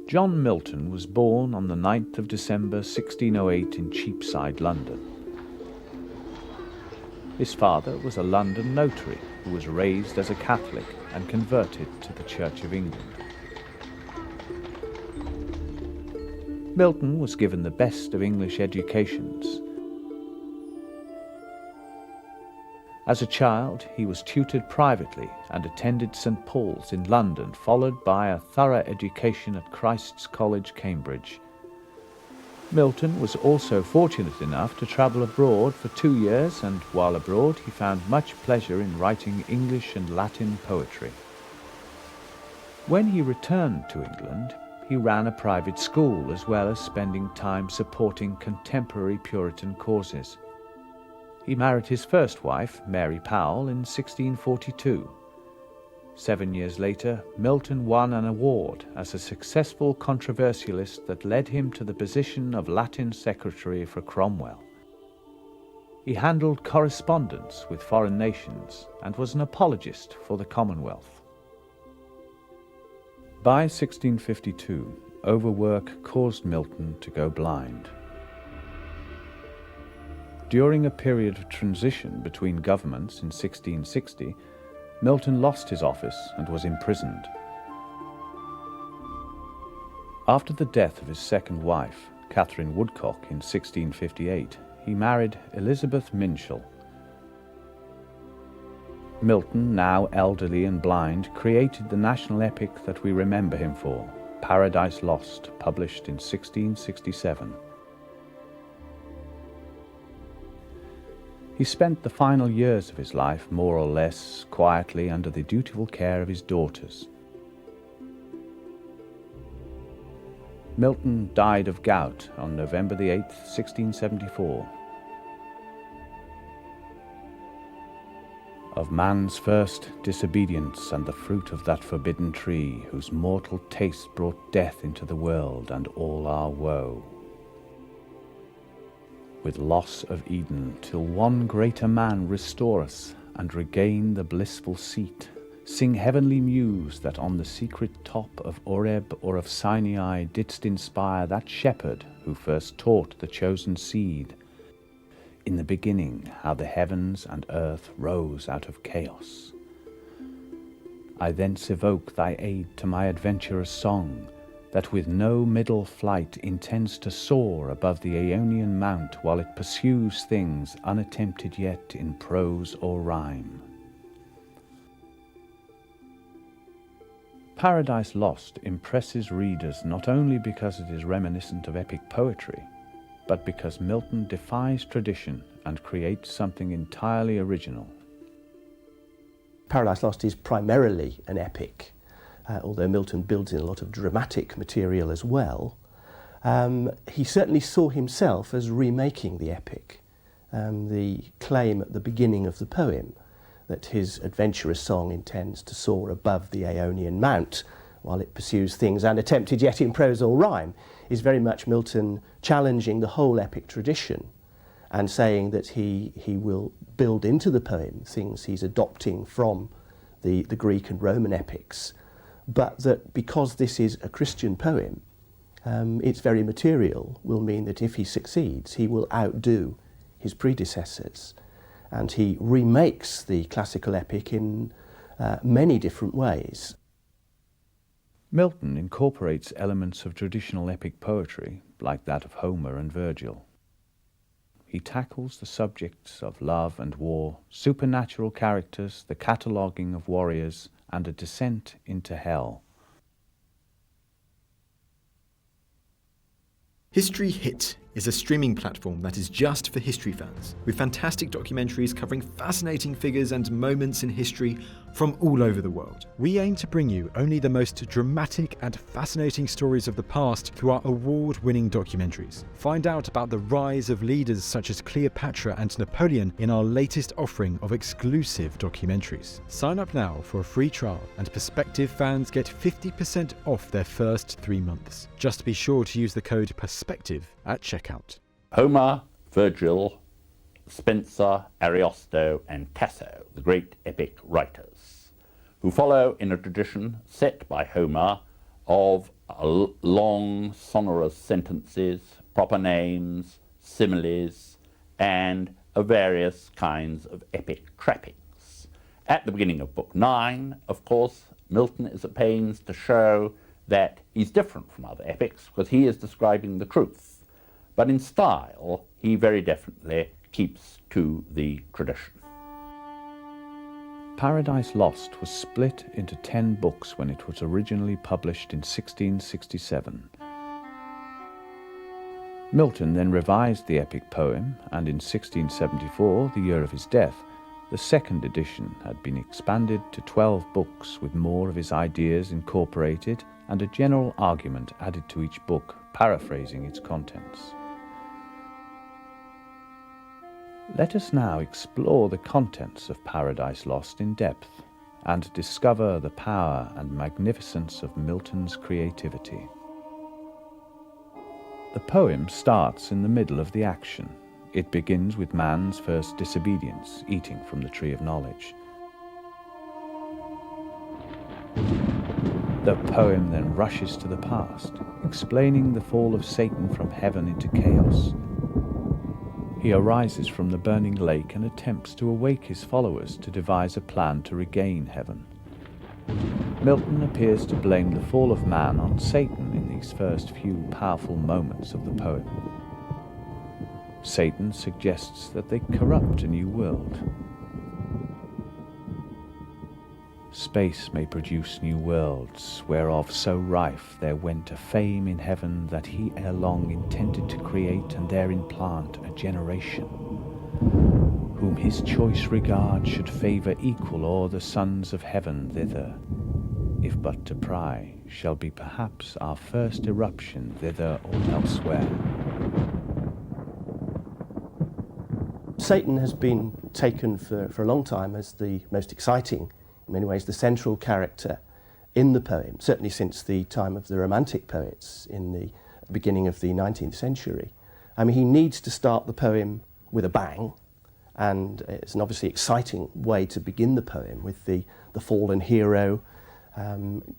John Milton was born on the 9th of December 1608 in Cheapside, London. His father was a London notary who was raised as a Catholic and converted to the Church of England. Milton was given the best of English educations. As a child, he was tutored privately and attended St. Paul's in London, followed by a thorough education at Christ's College, Cambridge. Milton was also fortunate enough to travel abroad for 2 years, and while abroad he found much pleasure in writing English and Latin poetry. When he returned to England, he ran a private school as well as spending time supporting contemporary Puritan causes. He married his first wife, Mary Powell, in 1642. 7 years later, Milton won an award as a successful controversialist that led him to the position of Latin Secretary for Cromwell. He handled correspondence with foreign nations and was an apologist for the Commonwealth. By 1652, overwork caused Milton to go blind. During a period of transition between governments in 1660, Milton lost his office and was imprisoned. After the death of his second wife, Catherine Woodcock, in 1658, he married Elizabeth Minshall. Milton, now elderly and blind, created the national epic that we remember him for, Paradise Lost, published in 1667. He spent the final years of his life more or less quietly under the dutiful care of his daughters. Milton died of gout on November the 8th, 1674. Of man's first disobedience and the fruit of that forbidden tree, whose mortal taste brought death into the world and all our woe. With loss of Eden, till one greater man restore us and regain the blissful seat, sing heavenly muse that on the secret top of Oreb or of Sinai didst inspire that shepherd who first taught the chosen seed. In the beginning, how the heavens and earth rose out of chaos. I thence evoke thy aid to my adventurous song, that with no middle flight intends to soar above the Aeonian mount while it pursues things unattempted yet in prose or rhyme. Paradise Lost impresses readers not only because it is reminiscent of epic poetry, but because Milton defies tradition and creates something entirely original. Paradise Lost is primarily an epic. Although Milton builds in a lot of dramatic material as well, he certainly saw himself as remaking the epic. The claim at the beginning of the poem that his adventurous song intends to soar above the Aeonian mount while it pursues things unattempted yet in prose or rhyme is very much Milton challenging the whole epic tradition and saying that he will build into the poem things he's adopting from the Greek and Roman epics, but that because this is a Christian poem, its very material will mean that if he succeeds, he will outdo his predecessors. And he remakes the classical epic in many different ways. Milton incorporates elements of traditional epic poetry, like that of Homer and Virgil. He tackles the subjects of love and war, supernatural characters, the cataloguing of warriors, and a descent into hell. History Hit is a streaming platform that is just for history fans, with fantastic documentaries covering fascinating figures and moments in history from all over the world. We aim to bring you only the most dramatic and fascinating stories of the past through our award-winning documentaries. Find out about the rise of leaders such as Cleopatra and Napoleon in our latest offering of exclusive documentaries. Sign up now for a free trial, and Perspective fans get 50% off their first 3 months. Just be sure to use the code PERSPECTIVE at checkout. Homer, Virgil, Spenser, Ariosto, and Tasso, the great epic writers, who follow in a tradition set by Homer of long, sonorous sentences, proper names, similes, and various kinds of epic trappings. At the beginning of Book 9, of course, Milton is at pains to show that he's different from other epics because he is describing the truth. But in style, he very definitely keeps to the tradition. Paradise Lost was split into 10 books when it was originally published in 1667. Milton then revised the epic poem, and in 1674, the year of his death, the second edition had been expanded to 12 books with more of his ideas incorporated and a general argument added to each book, paraphrasing its contents. Let us now explore the contents of Paradise Lost in depth and discover the power and magnificence of Milton's creativity. The poem starts in the middle of the action. It begins with man's first disobedience, eating from the tree of knowledge. The poem then rushes to the past, explaining the fall of Satan from heaven into chaos. He arises from the burning lake and attempts to awake his followers to devise a plan to regain heaven. Milton appears to blame the fall of man on Satan in these first few powerful moments of the poem. Satan suggests that they corrupt a new world. Space may produce new worlds, whereof so rife there went a fame in heaven that he ere long intended to create and therein plant a generation, whom his choice regard should favour equal o'er the sons of heaven thither, if but to pry, shall be perhaps our first eruption thither or elsewhere. Satan has been taken for a long time as the most exciting, in many ways the central character in the poem, certainly since the time of the Romantic poets in the beginning of the 19th century. I mean, he needs to start the poem with a bang, and it's an obviously exciting way to begin the poem with the fallen hero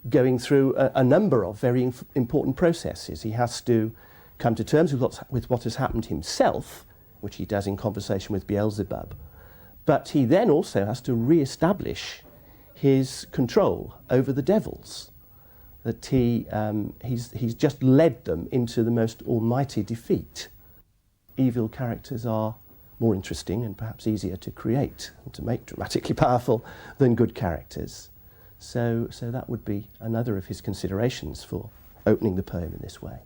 going through a number of very important processes. He has to come to terms with what has happened himself, which he does in conversation with Beelzebub, but he then also has to re-establish his control over the devils, that he's just led them into the most almighty defeat. Evil characters are more interesting and perhaps easier to create and to make dramatically powerful than good characters. So that would be another of his considerations for opening the poem in this way.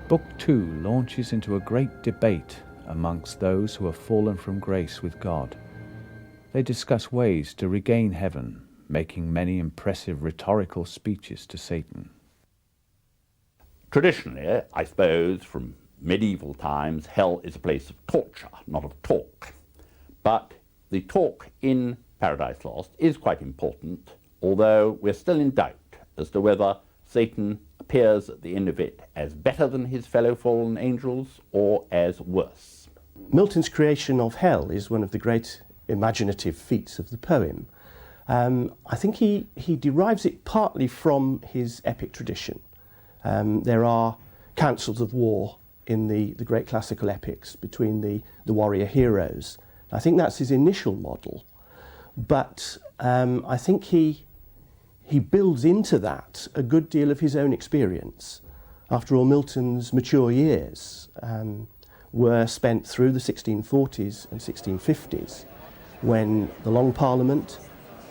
Book 2 launches into a great debate amongst those who have fallen from grace with God. They discuss ways to regain heaven, making many impressive rhetorical speeches to Satan. Traditionally, I suppose, from medieval times, hell is a place of torture, not of talk. But the talk in Paradise Lost is quite important, although we're still in doubt as to whether Satan appears at the end of it as better than his fellow fallen angels or as worse. Milton's creation of hell is one of the great imaginative feats of the poem. I think he derives it partly from his epic tradition. There are councils of war in the great classical epics between the warrior heroes. I think that's his initial model, but I think he builds into that a good deal of his own experience. After all, Milton's mature years were spent through the 1640s and 1650s, when the Long Parliament,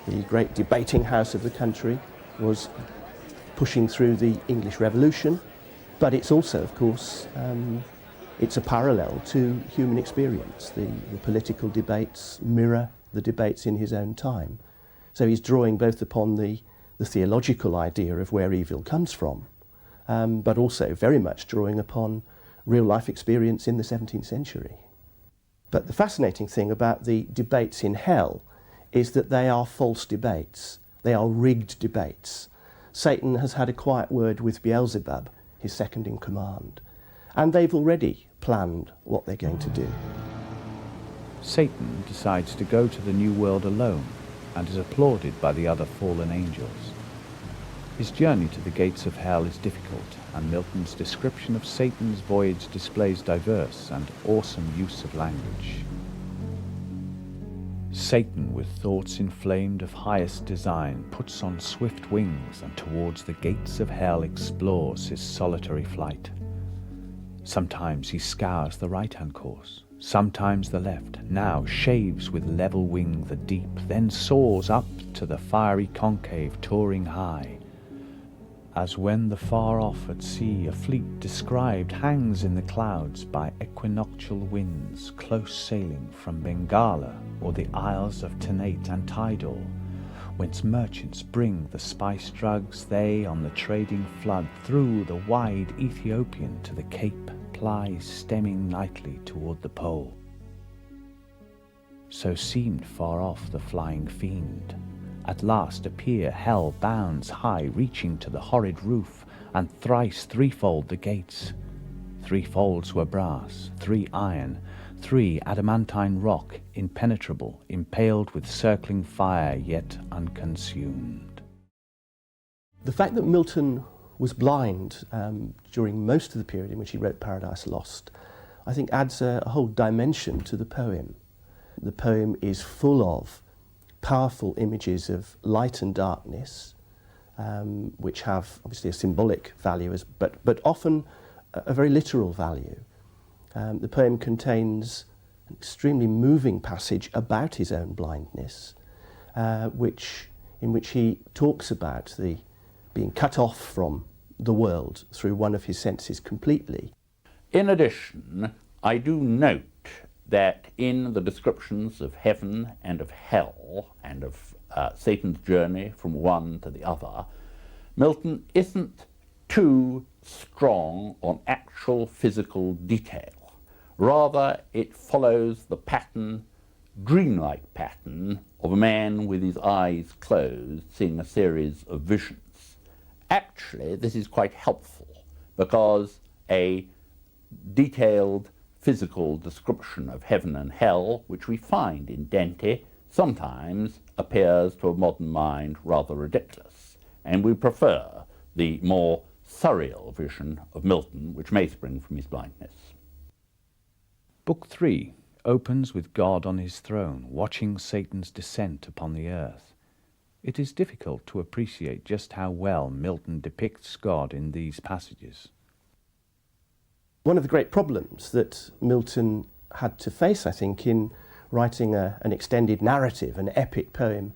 the great debating house of the country, was pushing through the English Revolution. But it's also, of course, it's a parallel to human experience. The political debates mirror the debates in his own time. So he's drawing both upon the theological idea of where evil comes from, but also very much drawing upon real-life experience in the 17th century. But the fascinating thing about the debates in hell is that they are false debates. They are rigged debates. Satan has had a quiet word with Beelzebub, his second in command, and they've already planned what they're going to do. Satan decides to go to the new world alone and is applauded by the other fallen angels. His journey to the gates of hell is difficult, and Milton's description of Satan's voyage displays diverse and awesome use of language. Satan, with thoughts inflamed of highest design, puts on swift wings and towards the gates of hell explores his solitary flight. Sometimes he scours the right-hand course, sometimes the left, now shaves with level wing the deep, then soars up to the fiery concave, touring high. As when the far off at sea a fleet described hangs in the clouds by equinoctial winds, close sailing from Bengala or the isles of Ternate and Tidal, whence merchants bring the spice drugs they on the trading flood through the wide Ethiopian to the Cape plies stemming nightly toward the pole. So seemed far off the flying fiend. At last appear hell bounds high, reaching to the horrid roof, and thrice threefold the gates. 3 folds were brass, 3 iron, 3 adamantine rock, impenetrable, impaled with circling fire, yet unconsumed. The fact that Milton was blind during most of the period in which he wrote Paradise Lost, I think adds a whole dimension to the poem. The poem is full of powerful images of light and darkness, which have obviously a symbolic value, but often a very literal value. The poem contains an extremely moving passage about his own blindness, in which he talks about the being cut off from the world through one of his senses completely. In addition, I do note that in the descriptions of heaven and of hell and of Satan's journey from one to the other, Milton isn't too strong on actual physical detail. Rather, it follows the pattern, dreamlike pattern, of a man with his eyes closed, seeing a series of visions. Actually, this is quite helpful because a detailed physical description of heaven and hell, which we find in Dante, sometimes appears to a modern mind rather ridiculous, and we prefer the more surreal vision of Milton, which may spring from his blindness. Book 3 opens with God on his throne, watching Satan's descent upon the earth. It is difficult to appreciate just how well Milton depicts God in these passages. One of the great problems that Milton had to face, I think, in writing an extended narrative, an epic poem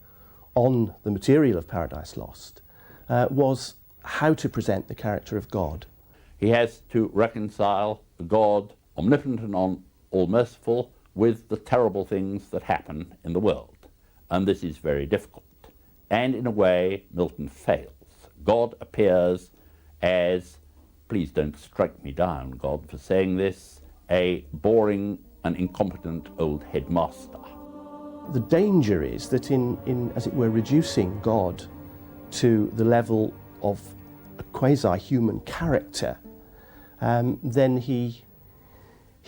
on the material of Paradise Lost, was how to present the character of God. He has to reconcile God, omnipotent and all-merciful, with the terrible things that happen in the world. And this is very difficult. And in a way, Milton fails. God appears as, please don't strike me down, God, for saying this, a boring and incompetent old headmaster. The danger is that in as it were, reducing God to the level of a quasi-human character, then he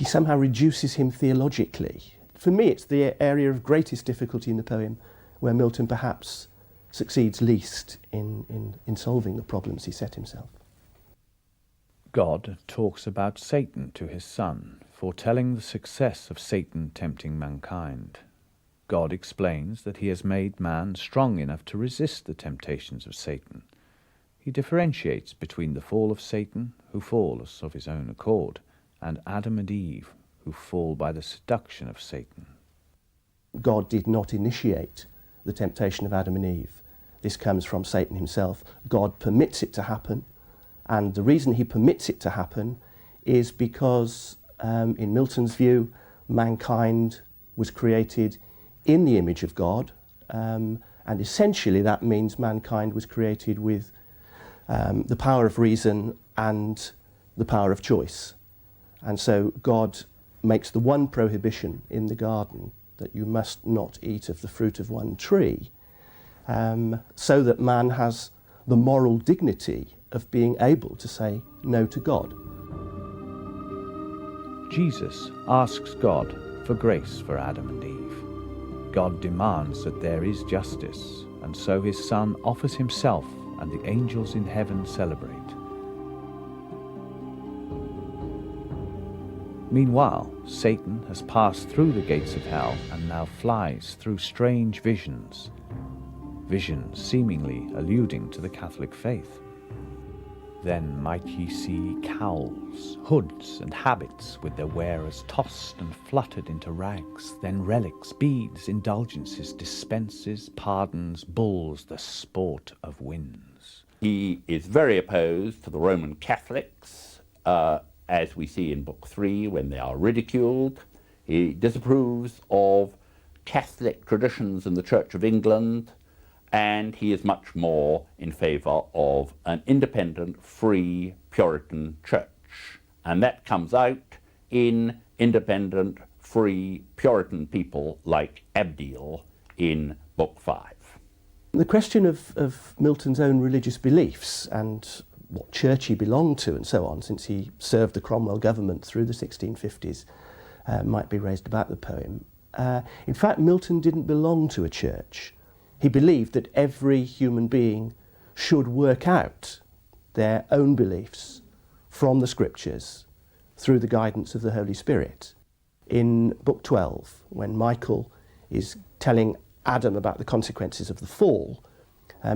somehow reduces him theologically. For me, it's the area of greatest difficulty in the poem where Milton perhaps succeeds least in solving the problems he set himself. God talks about Satan to his son, foretelling the success of Satan tempting mankind. God explains that he has made man strong enough to resist the temptations of Satan. He differentiates between the fall of Satan, who falls of his own accord, and Adam and Eve, who fall by the seduction of Satan. God did not initiate the temptation of Adam and Eve. This comes from Satan himself. God permits it to happen, and the reason he permits it to happen is because, in Milton's view, mankind was created in the image of God, and essentially that means mankind was created with the power of reason and the power of choice. And so God makes the one prohibition in the garden, that you must not eat of the fruit of one tree, so that man has the moral dignity of being able to say no to God. Jesus asks God for grace for Adam and Eve. God demands that there is justice, and so his Son offers himself and the angels in heaven celebrate. Meanwhile, Satan has passed through the gates of hell and now flies through strange visions, visions seemingly alluding to the Catholic faith. Then might ye see cowls, hoods, and habits with their wearers tossed and fluttered into rags, then relics, beads, indulgences, dispenses, pardons, bulls, the sport of winds. He is very opposed to the Roman Catholics, as we see in Book 3 when they are ridiculed. He disapproves of Catholic traditions in the Church of England, and he is much more in favour of an independent, free, Puritan church. And that comes out in independent, free, Puritan people like Abdiel in Book 5. The question of Milton's own religious beliefs and what church he belonged to and so on, since he served the Cromwell government through the 1650s, might be raised about the poem. In fact, Milton didn't belong to a church. He believed that every human being should work out their own beliefs from the scriptures through the guidance of the Holy Spirit. In Book 12, when Michael is telling Adam about the consequences of the fall,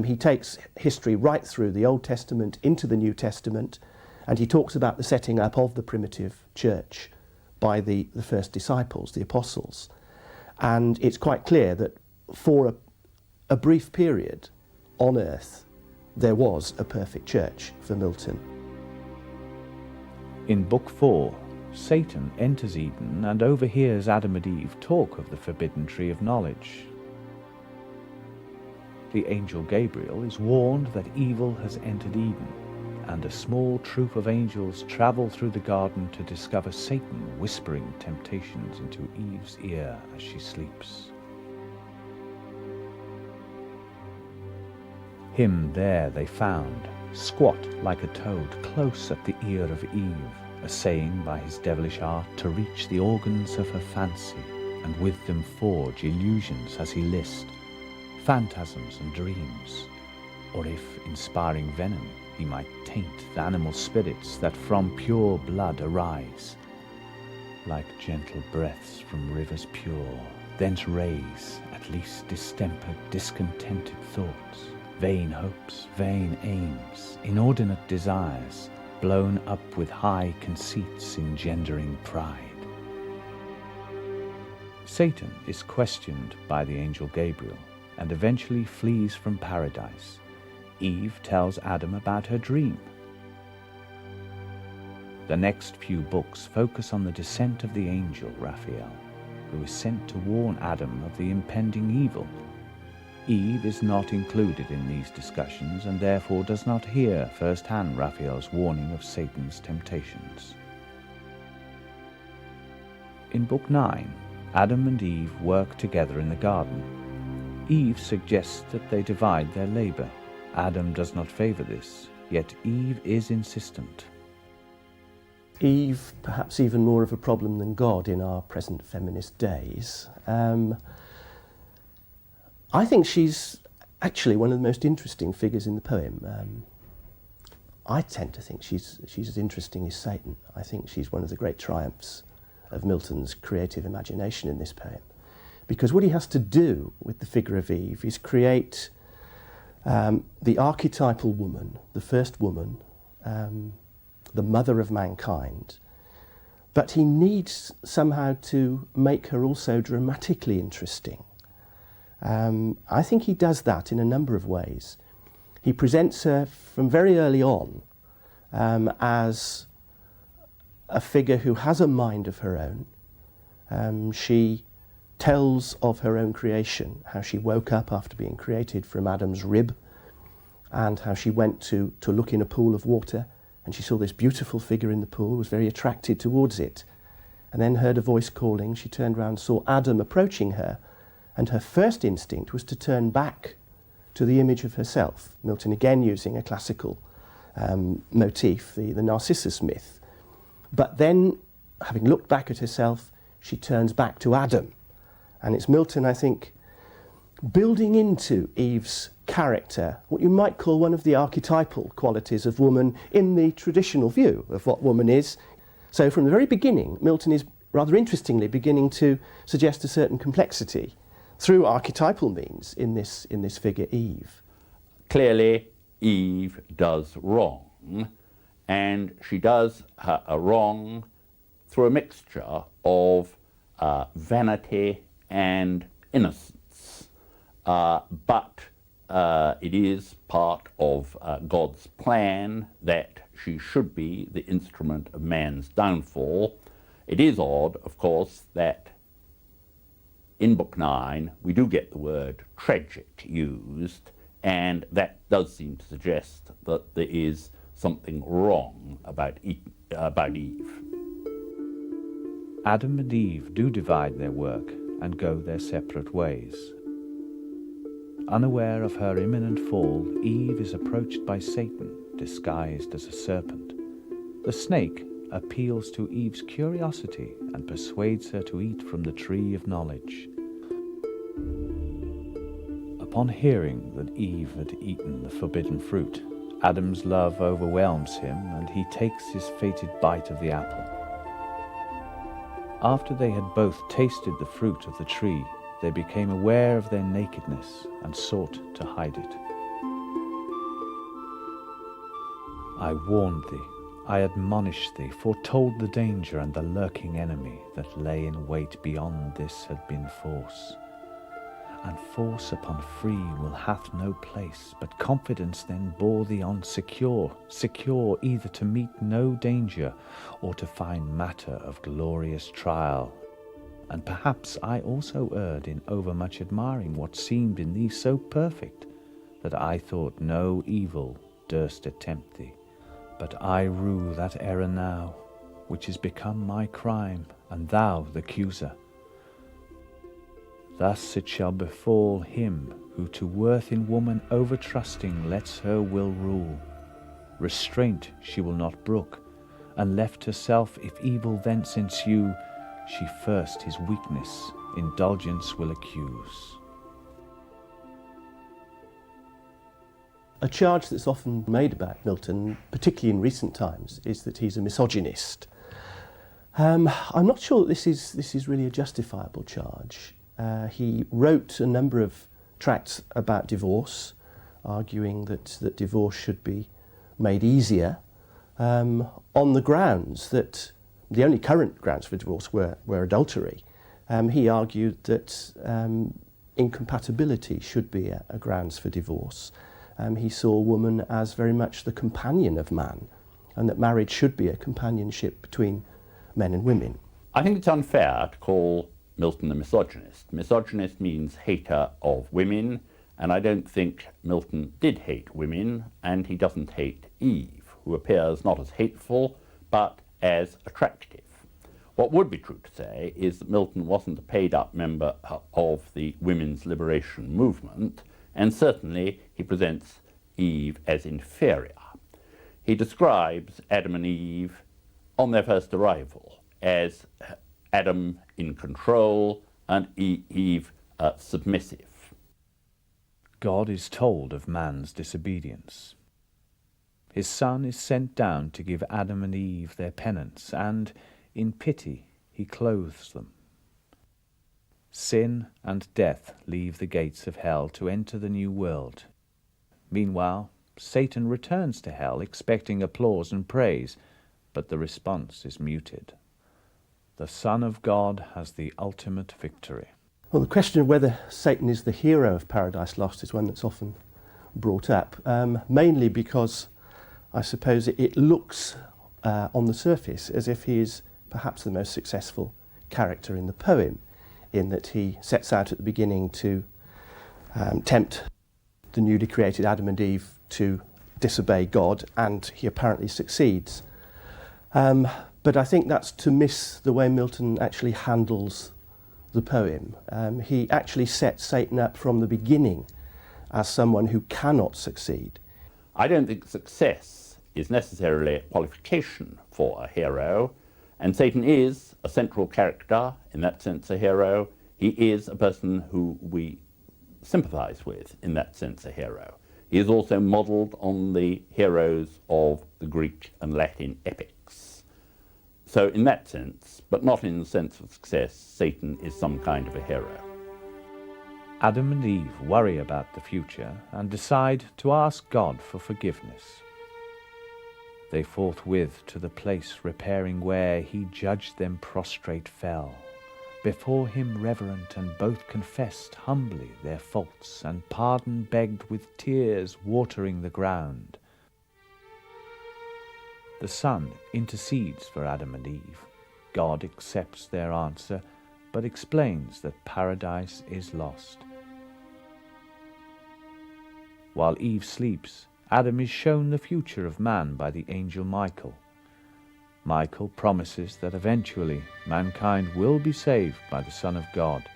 he takes history right through the Old Testament into the New Testament, and he talks about the setting up of the primitive church by the first disciples, the apostles. And it's quite clear that for a brief period on earth, there was a perfect church for Milton. In Book 4, Satan enters Eden and overhears Adam and Eve talk of the forbidden tree of knowledge. The angel Gabriel is warned that evil has entered Eden, and a small troop of angels travel through the garden to discover Satan whispering temptations into Eve's ear as she sleeps. Him there they found, squat like a toad close at the ear of Eve, essaying by his devilish art to reach the organs of her fancy, and with them forge illusions as he list, phantasms and dreams, or if, inspiring venom, he might taint the animal spirits that from pure blood arise, like gentle breaths from rivers pure, thence raise at least distempered, discontented thoughts, vain hopes, vain aims, inordinate desires, blown up with high conceits engendering pride. Satan is questioned by the angel Gabriel and eventually flees from paradise. Eve tells Adam about her dream. The next few books focus on the descent of the angel Raphael, who is sent to warn Adam of the impending evil. Eve is not included in these discussions and therefore does not hear firsthand Raphael's warning of Satan's temptations. In Book 9, Adam and Eve work together in the garden. Eve suggests that they divide their labor. Adam does not favor this, yet Eve is insistent. Eve, perhaps even more of a problem than God in our present feminist days. I think she's actually one of the most interesting figures in the poem. I tend to think she's as interesting as Satan. I think she's one of the great triumphs of Milton's creative imagination in this poem. Because what he has to do with the figure of Eve is create the archetypal woman, the first woman, the mother of mankind, but he needs somehow to make her also dramatically interesting. I think he does that in a number of ways. He presents her from very early on as a figure who has a mind of her own. She tells of her own creation, how she woke up after being created from Adam's rib, and how she went to look in a pool of water, and she saw this beautiful figure in the pool, was very attracted towards it, and then heard a voice calling. She turned round, saw Adam approaching her, and her first instinct was to turn back to the image of herself. Milton again using a classical motif, the Narcissus myth. But then, having looked back at herself, she turns back to Adam. And it's Milton, I think, building into Eve's character what you might call one of the archetypal qualities of woman in the traditional view of what woman is. So from the very beginning, Milton is rather interestingly beginning to suggest a certain complexity through archetypal means in this figure Eve. Clearly, Eve does wrong, and she does a wrong through a mixture of vanity and innocence. But it is part of God's plan that she should be the instrument of man's downfall. It is odd, of course, that in Book 9 we do get the word tragic used, and that does seem to suggest that there is something wrong about Eve. Adam and Eve do divide their work and go their separate ways. Unaware of her imminent fall, Eve is approached by Satan, disguised as a serpent. The snake appeals to Eve's curiosity and persuades her to eat from the tree of knowledge. Upon hearing that Eve had eaten the forbidden fruit, Adam's love overwhelms him and he takes his fated bite of the apple. After they had both tasted the fruit of the tree, they became aware of their nakedness and sought to hide it. I warned thee, I admonished thee, foretold the danger and the lurking enemy that lay in wait beyond this had been force. And force upon free will hath no place, but confidence then bore thee on secure either to meet no danger or to find matter of glorious trial. And perhaps I also erred in overmuch admiring what seemed in thee so perfect, that I thought no evil durst attempt thee. But I rue that error now, which is become my crime, and thou the accuser. Thus it shall befall him who to worth in woman overtrusting lets her will rule. Restraint she will not brook, and left herself if evil thence ensue, she first his weakness indulgence will accuse. A charge that's often made about Milton, particularly in recent times, is that he's a misogynist. I'm not sure that this is really a justifiable charge. He wrote a number of tracts about divorce, arguing that divorce should be made easier, on the grounds that the only current grounds for divorce were adultery. He argued that incompatibility should be a grounds for divorce. He saw woman as very much the companion of man, and that marriage should be a companionship between men and women. I think it's unfair to call Milton a misogynist. Misogynist means hater of women, and I don't think Milton did hate women, and he doesn't hate Eve, who appears not as hateful, but as attractive. What would be true to say is that Milton wasn't a paid-up member of the women's liberation movement, and certainly he presents Eve as inferior. He describes Adam and Eve on their first arrival as Adam in control and Eve submissive. God is told of man's disobedience. His Son is sent down to give Adam and Eve their penance, and in pity he clothes them. Sin and death leave the gates of hell to enter the new world. Meanwhile, Satan returns to hell expecting applause and praise, but the response is muted. The Son of God has the ultimate victory. Well, the question of whether Satan is the hero of Paradise Lost is one that's often brought up, mainly because I suppose it looks on the surface as if he is perhaps the most successful character in the poem, in that he sets out at the beginning to tempt the newly created Adam and Eve to disobey God, and he apparently succeeds. But I think that's to miss the way Milton actually handles the poem. He actually sets Satan up from the beginning as someone who cannot succeed. I don't think success is necessarily a qualification for a hero, and Satan is a central character, in that sense a hero. He is a person who we sympathise with, in that sense, a hero. He is also modelled on the heroes of the Greek and Latin epics. So in that sense, but not in the sense of success, Satan is some kind of a hero. Adam and Eve worry about the future and decide to ask God for forgiveness. They forthwith to the place repairing where he judged them prostrate fell, before him reverent, and both confessed humbly their faults, and pardon begged with tears watering the ground. The Son intercedes for Adam and Eve. God accepts their answer, but explains that paradise is lost. While Eve sleeps, Adam is shown the future of man by the angel Michael. Michael promises that eventually mankind will be saved by the Son of God.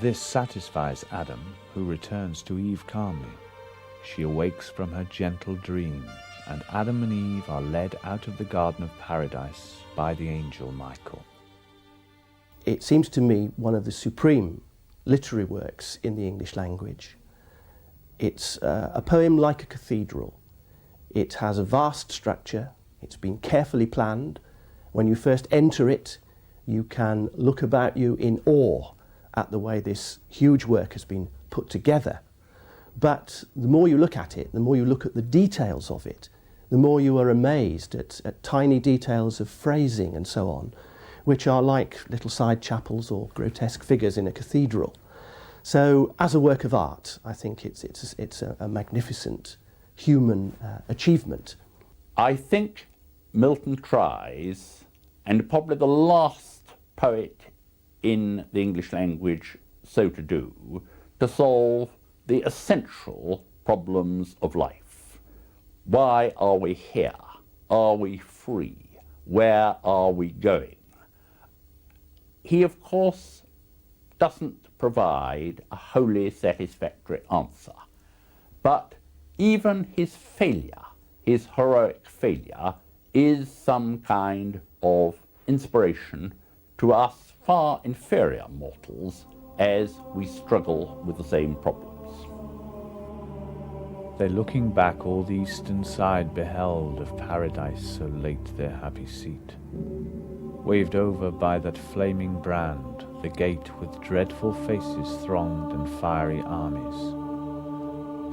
This satisfies Adam, who returns to Eve calmly. She awakes from her gentle dream, and Adam and Eve are led out of the Garden of Paradise by the angel Michael. It seems to me one of the supreme literary works in the English language. It's a poem like a cathedral. It has a vast structure. It's been carefully planned. When you first enter it, you can look about you in awe at the way this huge work has been put together. But the more you look at it, the more you look at the details of it, the more you are amazed at tiny details of phrasing and so on, which are like little side chapels or grotesque figures in a cathedral. So as a work of art, I think it's a magnificent human achievement. I think Milton tries, and probably the last poet in the English language so to do, to solve the essential problems of life. Why are we here? Are we free? Where are we going? He, of course, doesn't provide a wholly satisfactory answer, but even his failure, his heroic failure, is some kind of inspiration to us far inferior mortals as we struggle with the same problems. They looking back all the eastern side beheld of paradise so late their happy seat, waved over by that flaming brand, the gate with dreadful faces thronged and fiery armies.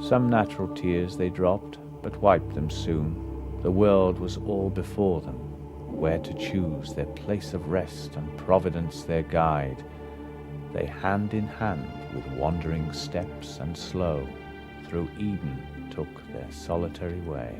Some natural tears they dropped, but wiped them soon. The world was all before them, where to choose their place of rest and providence their guide. They hand in hand with wandering steps and slow through Eden took their solitary way.